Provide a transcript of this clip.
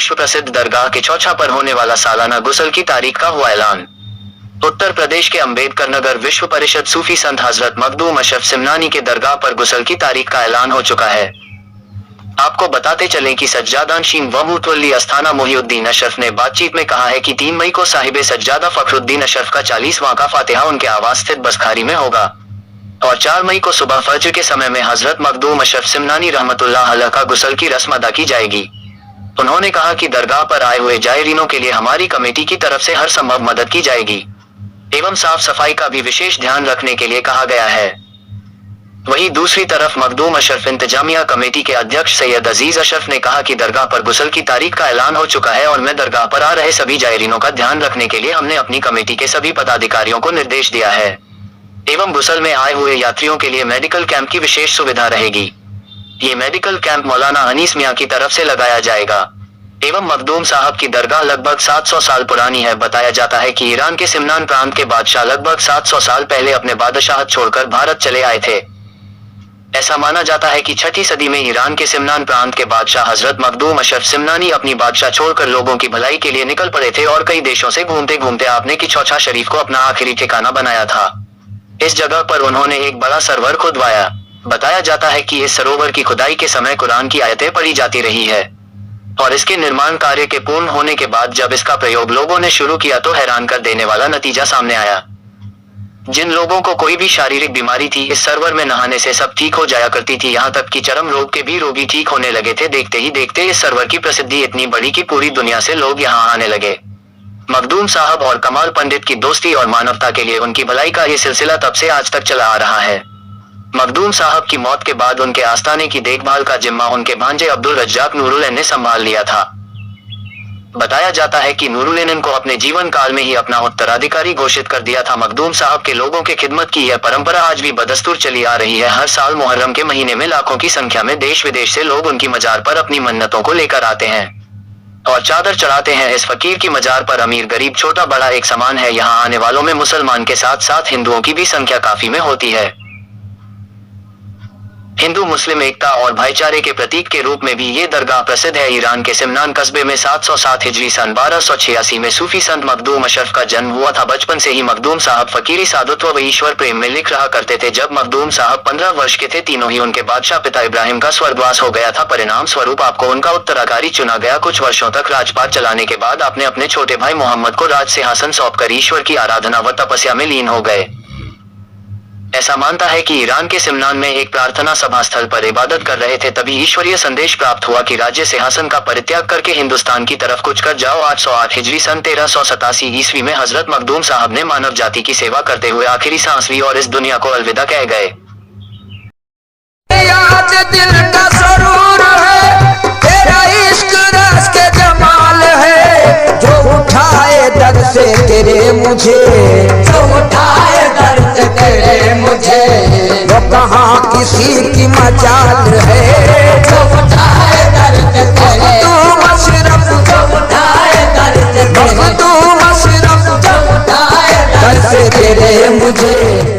विश्व प्रसिद्ध दरगाह के चौथा पर होने वाला सालाना गुसल की तारीख का हुआ ऐलान। उत्तर प्रदेश के अम्बेडकर नगर विश्व परिषद सूफी संत हजरत मखदूम अशरफ सिमनानी के दरगाह पर गुसल की तारीख का ऐलान हो चुका है। आपको बताते चलें कि सज्जादानशीन व मुतवल्ली अस्थाना मोहिउद्दीन अशरफ ने बातचीत में कहा है कि 3 मई को साहिबे सज्जादा फखरुद्दीन अशरफ का 40वां का फातिहा उनके आवास स्थित बसखारी में होगा और 4 मई को सुबह फज्र के समय में हजरत मखदूम अशरफ सिमनानी रहमतुल्लाह अलैह का गुसल की रस्म अदा की जाएगी। उन्होंने कहा कि दरगाह पर आए हुए जायरीनों के लिए हमारी कमेटी की तरफ से हर संभव मदद की जाएगी एवं साफ सफाई का भी विशेष ध्यान रखने के लिए कहा गया है। वहीं दूसरी तरफ मखदूम अशरफ इंतजामिया कमेटी के अध्यक्ष सैयद अजीज अशरफ ने कहा कि दरगाह पर गुसल की तारीख का ऐलान हो चुका है और मैं दरगाह पर आ रहे सभी जायरीनों का ध्यान रखने के लिए हमने अपनी कमेटी के सभी पदाधिकारियों को निर्देश दिया है एवं गुसल में आए हुए यात्रियों के लिए मेडिकल कैंप की विशेष सुविधा रहेगी। ये मेडिकल कैंप मौलाना अनीस मियां की तरफ से लगाया जाएगा एवं मखदूम साहब की दरगाह लगभग 700 साल पुरानी है। बताया जाता है कि ईरान के सिमनान प्रांत के बादशाह लगभग 700 साल पहले अपने बादशाहत छोड़कर भारत चले आए थे। ऐसा माना जाता है कि 6ठी सदी में ईरान के सिमनान प्रांत के बादशाह हजरत मखदूम अशरफ सिमनानी अपनी बादशाह छोड़कर लोगों की भलाई के लिए निकल पड़े थे और कई देशों से घूमते घूमते आपने की चौथा शरीफ को अपना आखिरी ठिकाना बनाया था। इस जगह पर उन्होंने एक बड़ा सरोवर खुदवाया। बताया जाता है कि इस सरोवर की खुदाई के समय कुरान की आयतें पढ़ी जाती रही है और इसके निर्माण कार्य के पूर्ण होने के बाद जब इसका प्रयोग लोगों ने शुरू किया तो हैरान कर देने वाला नतीजा सामने आया। जिन लोगों को कोई भी शारीरिक बीमारी थी इस सरोवर में नहाने से सब ठीक हो जाया करती थी। यहाँ तक कि चरम रोग के भी रोगी ठीक होने लगे थे। देखते ही देखते इस सरोवर की प्रसिद्धि इतनी बढ़ी कि पूरी दुनिया से लोग यहाँ आने लगे। मखदूम साहब और कमाल पंडित की दोस्ती और मानवता के लिए उनकी भलाई का ये सिलसिला तब से आज तक चला आ रहा है। मखदूम साहब की मौत के बाद उनके आस्थाने की देखभाल का जिम्मा उनके भांजे अब्दुल रज्जाक नूरुल्लैन ने संभाल लिया था। बताया जाता है कि नूरुल्लैन को अपने जीवन काल में ही अपना उत्तराधिकारी घोषित कर दिया था। मखदूम साहब के लोगों के खिदमत की यह परंपरा आज भी बदस्तूर चली आ रही है। हर साल मुहर्रम के महीने में लाखों की संख्या में देश विदेश से लोग उनकी मजार पर अपनी मन्नतों को लेकर आते हैं और चादर चढ़ाते हैं। इस फकीर की मजार पर अमीर गरीब छोटा बड़ा एक समान है। यहाँ आने वालों में मुसलमान के साथ साथ हिंदुओं की भी संख्या काफी में होती है। हिंदू मुस्लिम एकता और भाईचारे के प्रतीक के रूप में भी ये दरगाह प्रसिद्ध है। ईरान के सिमनान कस्बे में 707 हिजरी सन 1286 में सूफी संत मखदूम अशरफ का जन्म हुआ था। बचपन से ही मखदूम साहब फकीरी साधुत्व व ईश्वर प्रेम में लिख रहा करते थे। जब मखदूम साहब 15 वर्ष के थे तीनों ही उनके बादशाह पिता इब्राहिम का स्वर्गवास हो गया था। परिणाम स्वरूप आपको उनका उत्तराधिकारी चुना गया। कुछ वर्षों तक राजपाट चलाने के बाद आपने अपने छोटे भाई मोहम्मद को राज सिंहासन सौंपकर ईश्वर की आराधना व तपस्या में लीन हो गए। ऐसा मानता है कि ईरान के सिमनान में एक प्रार्थना सभा स्थल पर इबादत कर रहे थे, तभी ईश्वरीय संदेश प्राप्त हुआ कि राज्य सिंहासन का परित्याग करके हिंदुस्तान की तरफ कूच कर जाओ। 808 हिजरी सन 1387 ईस्वी में हजरत मखदूम साहब ने मानव जाति की सेवा करते हुए आखिरी सांस ली और इस दुनिया को अलविदा कह गए। आज दिल का सरूर है, तेरा इश्क रस के जमाल है, जो उठाए दर्द से तेरे मुझे, जो उठाए दर्द तेरे मुझे, वो कहाँ किसी की मजाल है, जो उठाए दर्द तेरे, मखदूम अशरफ, जो उठाए दर्द तेरे, मखदूम अशरफ, जो उठाए दर्द से तेरे मुझे।